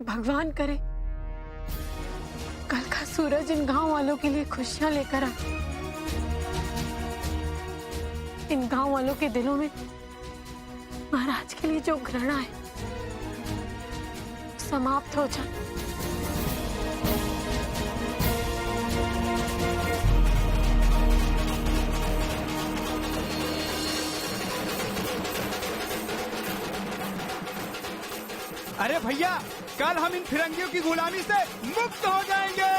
भगवान करे कल का सूरज इन गांव वालों के लिए खुशियां लेकर आए। इन गांव वालों के दिलों में महाराज के लिए जो घृणा है समाप्त हो जाए। अरे भैया, कल हम इन फिरंगियों की गुलामी से मुक्त हो जाएंगे।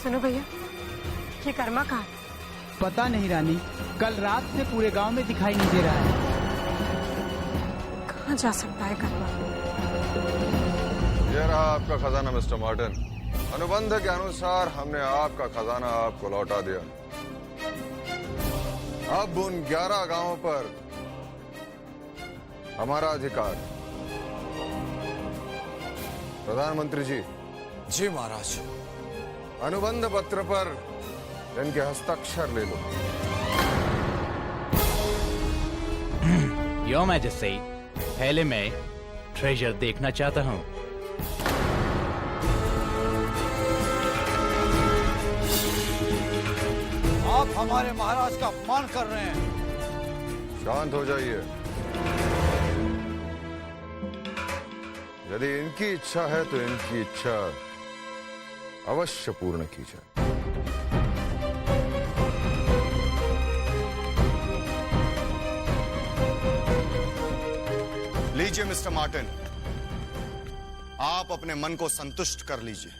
सुनो भैया, ये कर्मा कहाँ है? पता नहीं रानी, कल रात से पूरे गांव में दिखाई नहीं दे रहा है। कहाँ जा सकता है कर्मा? ये रहा आपका खजाना मिस्टर मार्टिन। अनुबंध के अनुसार हमने आपका खजाना आपको लौटा दिया। अब उन 11 गांवों पर हमारा अधिकार। प्रधानमंत्री जी। जी महाराज। अनुबंध पत्र पर इनके हस्ताक्षर ले लो। योर मैजेस्टी, पहले मैं ट्रेजर देखना चाहता हूँ। आप हमारे महाराज का अपमान कर रहे हैं। शांत हो जाइए। यदि इनकी इच्छा है तो इनकी इच्छा अवश्य पूर्ण की जाए। लीजिए मिस्टर मार्टिन, आप अपने मन को संतुष्ट कर लीजिए।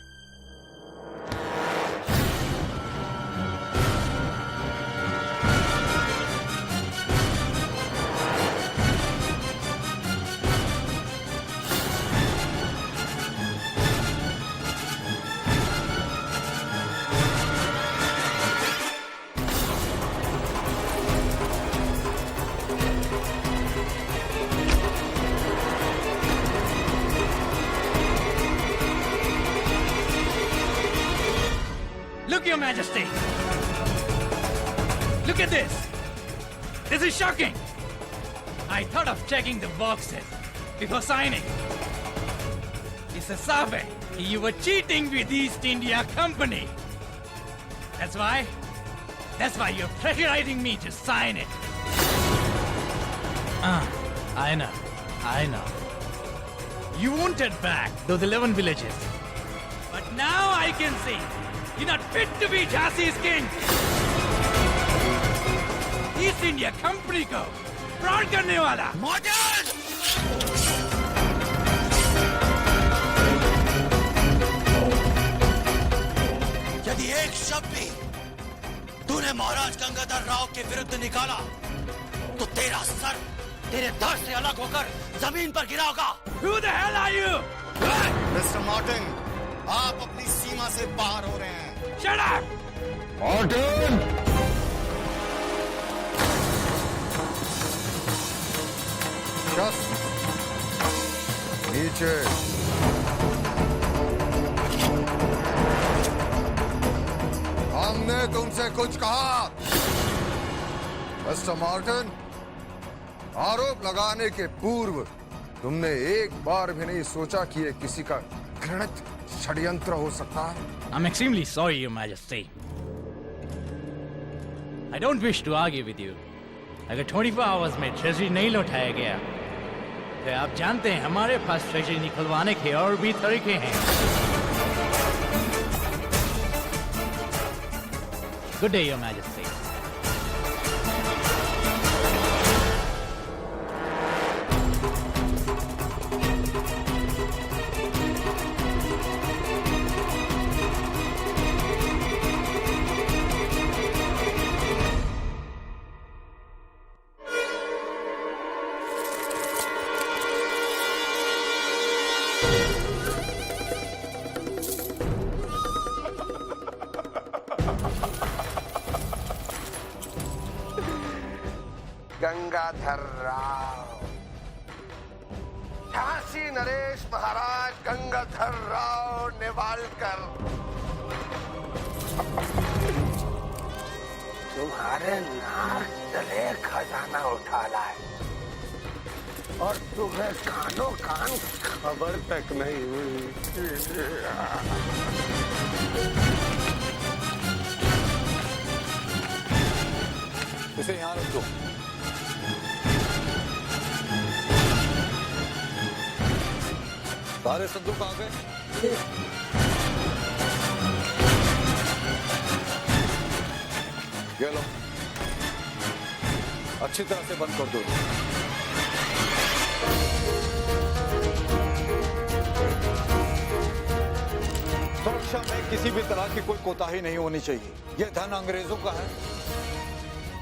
Look, Your Majesty! Look at this! This is shocking! I thought of checking the boxes before signing. Mr. Sabe, you were cheating with East India Company. That's why you're pressurizing me to sign it. I know. You wanted back those 11 villages. But now I can see you're not fit to be Jhansi's king. East India Company को fraud करने वाला। Model! यदि एक शब्द भी तूने महाराज गंगाधर राव के विरुद्ध निकाला तो तेरा सर तेरे धड़ से अलग होकर जमीन पर गिरा होगा। Who the hell are you? Mister Martin, आप अपनी सीमा से बाहर हो रहे हैं। Shut up! मार्टिन! नीचे। हमने तुमसे कुछ कहा? मिस्टर मार्टिन, आरोप लगाने के पूर्व तुमने एक बार भी नहीं सोचा कि ये किसी का घृणित षड्यंत्र हो सकता है? I'm extremely sorry, Your Majesty. I don't wish to argue with you. अगर 24 hours में ट्रेजरी नहीं लौटाया गया तो आप जानते हैं हमारे पास ट्रेजरी निकलवाने के और भी तरीके हैं। Good day, Your Majesty. Gangadhar Rao, Jhansi Naresh महाराज गंगाधर राव नेवालकर तुम्हारे नाक तले खजाना उठा लाए और तुम्हें कानों कान खबर तक नहीं हुई। इसे यहाँ रख दो। सारे संदूक आ गए? ये लो, अच्छी तरह से बंद कर दो। सुरक्षा में किसी भी तरह की कोई कोताही नहीं होनी चाहिए। यह धन अंग्रेजों का है,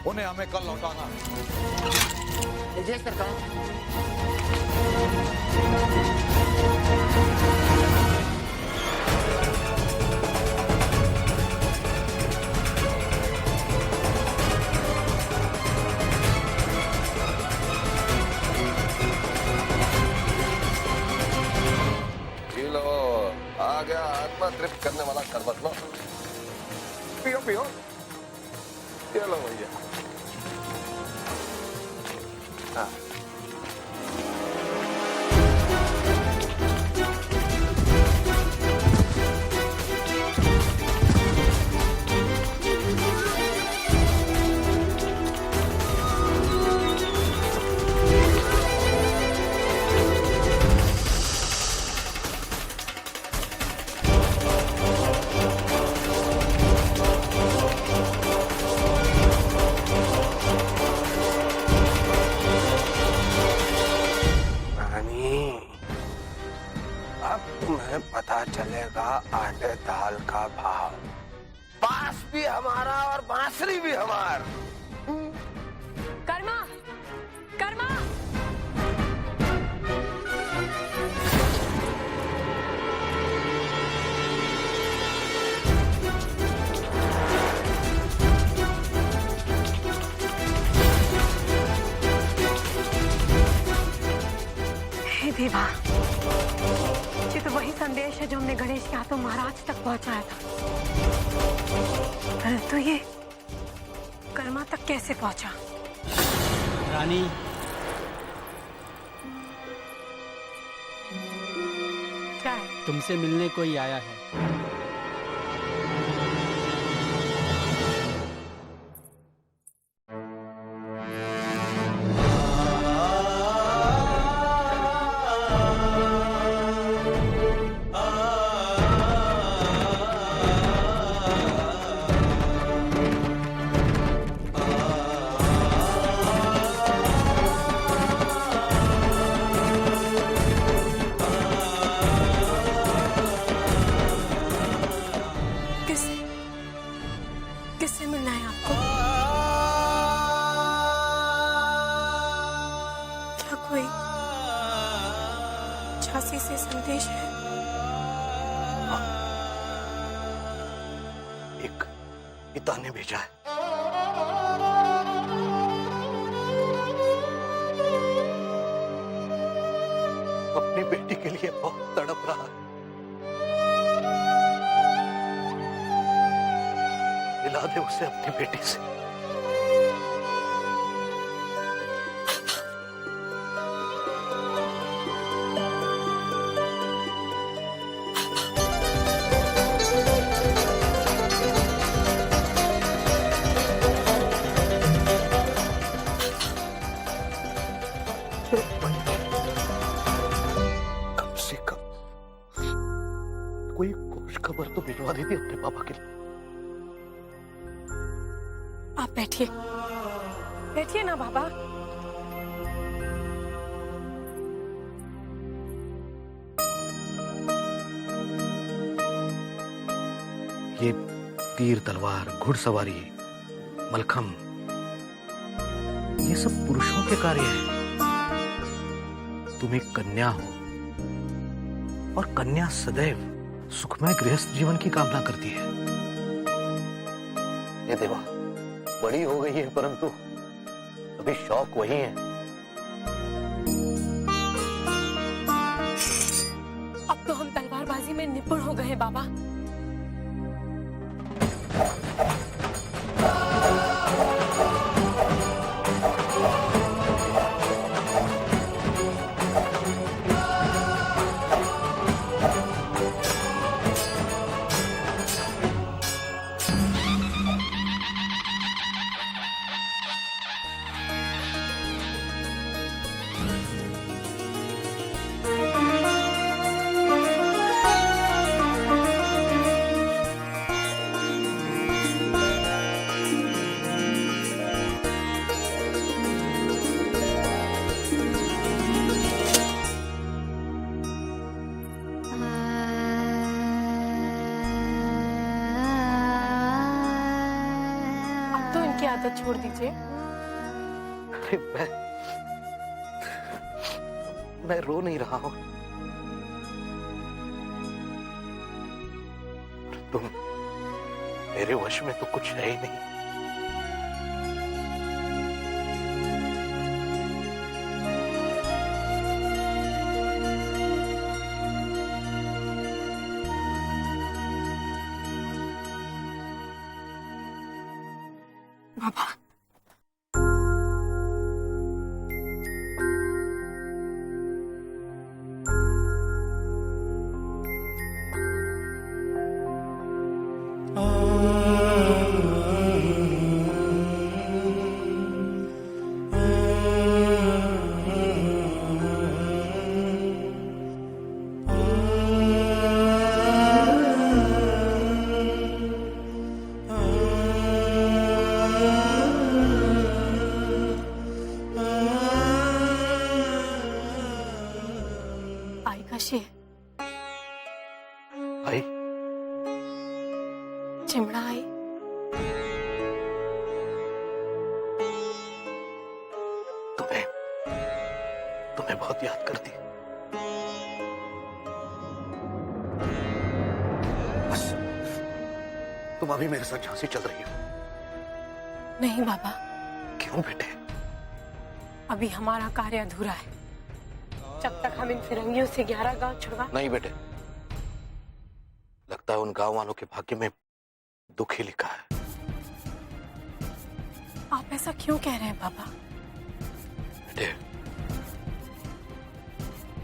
उन्हें हमें कल लौटाना है। जय सरकार। आ गया आत्मा तृप्त करने वाला शरबत। लो पियो पियो। ये लो भैया। हाँ। पता चलेगा आटे दाल का भाव। पास भी हमारा और बांसुरी भी हमार। कर्मा, कर्मा। हे देवा, ये तो वही संदेश है जो हमने गणेश के हाथों महाराज तक पहुंचाया था। परंतु ये कर्मा तक कैसे पहुंचा? रानी, क्या है? तुमसे मिलने कोई आया है। किससे मिलना है आपको? क्या कोई झांसी से संदेश है? एक पिता ने भेजा है। अपनी बेटी के लिए बहुत तड़प रहा है। मिला दे उसे अपनी बेटी से। कम से कम कोई खुश खबर तो भिजवा देती अपने पापा के लिए। आप बैठिए, बैठिए ना बाबा। ये तीर तलवार, घुड़सवारी, मलखम, ये सब पुरुषों के कार्य हैं। तुम एक कन्या हो और कन्या सदैव सुखमय गृहस्थ जीवन की कामना करती है। ये देवा बड़ी हो गई है, परंतु अभी शौक वही है। में निपुण हो गए हैं बाबा। आदत छोड़ दीजिए। अरे मैं रो नहीं रहा हूं। तुम मेरे वश में तो कुछ है ही नहीं। बाबा, आई चिमड़ा आई। तुम्हें बहुत याद करती। बस तुम अभी मेरे साथ झांसी चल रही हो। नहीं बाबा। क्यों बेटे? अभी हमारा कार्य अधूरा है। जब तक हम इन फिरंगियों से 11 गांव छुड़वा। नहीं बेटे, लगता है उन गांव वालों के भाग्य में दुख ही लिखा है। आप ऐसा क्यों कह रहे हैं बाबा? बेटे,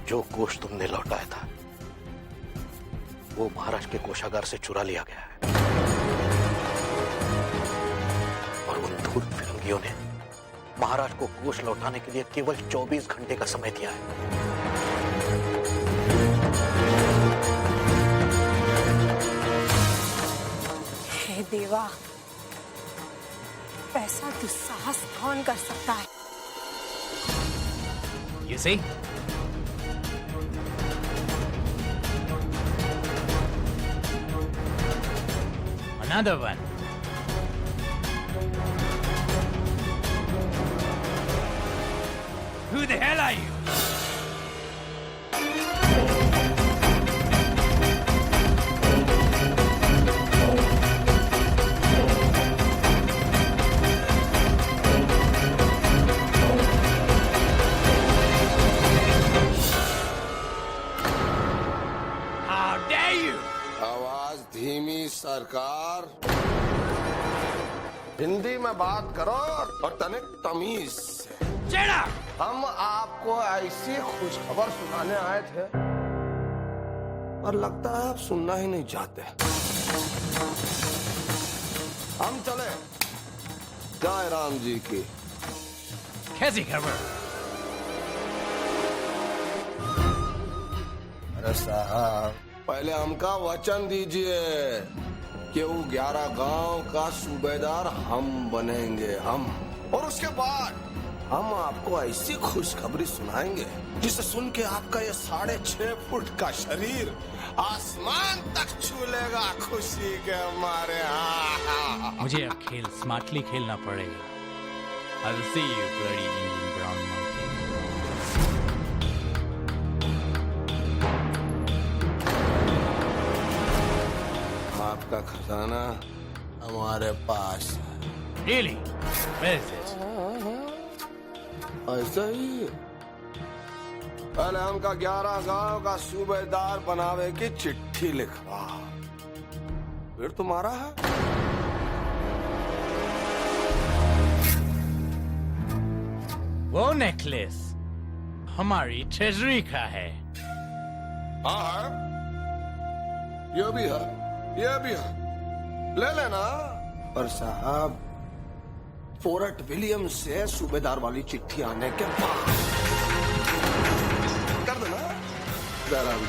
जो कोष तुमने लौटाया था वो महाराज के कोषागार से चुरा लिया गया है और उन धूर्त फिरंगियों ने महाराज को कोष लौटाने के लिए केवल 24 घंटे का समय दिया है। हे देवा, ऐसा दुस्साहस कौन कर सकता है? You see? Another one. Who the hell are you? How dare you? आवाज धीमी सरकार। हिंदी में बात करो और तनिक तमीज से। Shut up! हम आपको ऐसी खुशखबर सुनाने आए थे और लगता है आप सुनना ही नहीं चाहते। हम चले जय राम जी की। कैसी खबर? अरे साहब, पहले हमका वचन दीजिए कि वो 11 गांव का सूबेदार हम बनेंगे, हम। और उसके बाद हम आपको ऐसी खुशखबरी सुनाएंगे जिसे सुन के आपका ये 6.5 फुट का शरीर आसमान तक छू लेगा खुशी के मारे। मुझे अब खेल स्मार्टली खेलना पड़ेगा। I will see you, bloody Indian brown monkey. आपका खजाना हमारे पास है। Really? Where is it? ऐसा ही पहले हमका 11 गांव का सूबेदार बनावे की चिट्ठी लिखवा, फिर तुम्हारा है। वो नेकलेस हमारी ट्रेजरी का है। हाँ है, ये भी है, ये भी है, ले लेना। पर साहब, फोर्ट विलियम से सूबेदार वाली चिट्ठी आने के बाद कर देना जरा भी।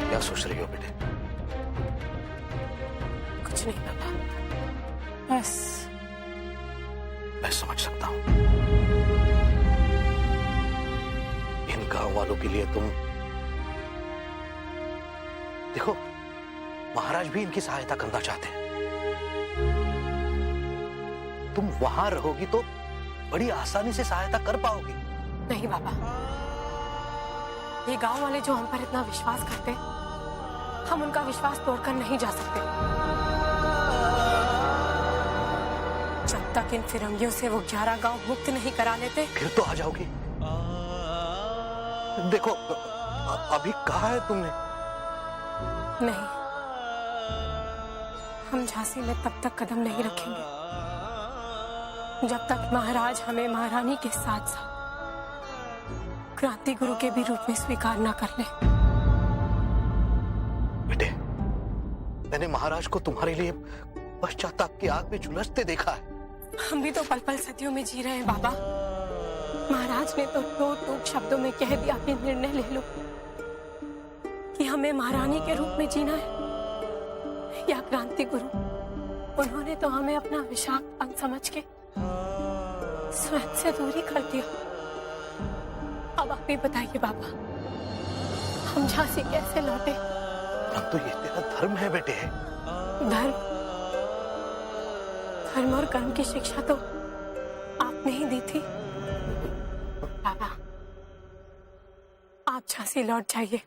क्या सोच रही हो बेटे? कुछ नहीं पापा, बस। मैं समझ सकता हूं। इन गांव वालों के लिए तुम देखो, महाराज भी इनकी सहायता करना चाहते हैं। तुम वहां रहोगी तो बड़ी आसानी से सहायता कर पाओगी। नहीं पापा, ये गांव वाले जो हम पर इतना विश्वास करते, हम उनका विश्वास तोड़कर नहीं जा सकते। जब तक इन फिरंगियों से वो 11 गांव मुक्त नहीं करा लेते, फिर तो आ जाओगी। देखो, अभी कहा है तुमने? नहीं, हम झांसी में तब तक कदम नहीं रखेंगे जब तक महाराज हमें महारानी के साथ साथ क्रांति गुरु के भी रूप में स्वीकार न कर ले। बेटे, मैंने महाराज को तुम्हारे लिए पश्चाताप की आग में झुलसते देखा है। हम भी तो पल पल सदियों में जी रहे हैं बाबा। महाराज ने तो टूट शब्दों में कह दिया कि निर्णय ले लो कि हमें महारानी के रूप में जीना है या क्रांति गुरु। उन्होंने तो हमें अपना विषाक्त अंग समझ के स्वयं से दूरी कर दिया। अब आप ही बताइए बाबा, हम झांसी कैसे लौटे? परंतु ये तेरा धर्म है बेटे। धर्म और कर्म की शिक्षा तो आपने ही दी थी बाबा। आप झांसी लौट जाइए।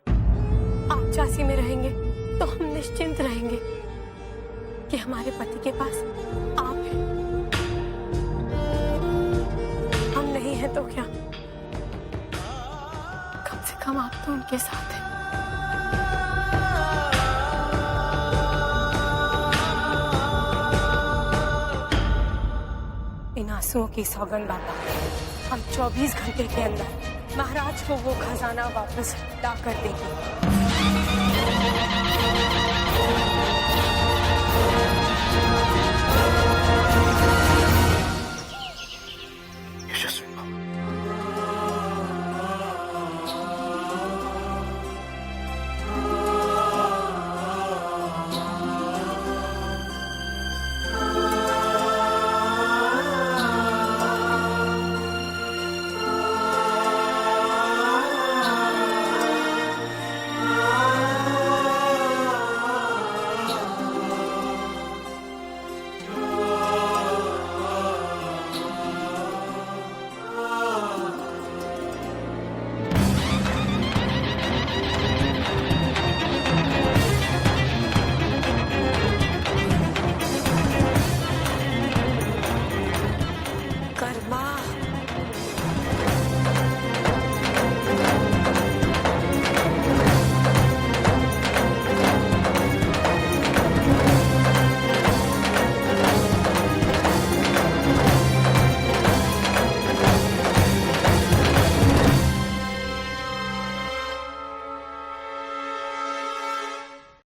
आप झांसी में रहेंगे तो हम निश्चिंत रहेंगे कि हमारे पति के पास आप हैं। हम नहीं हैं तो क्या, कम से कम आप तो उनके साथ हैं। इन आंसुओं की सौगंध बाबा, हम 24 घंटे के अंदर महाराज को वो खजाना वापस ला कर देंगे।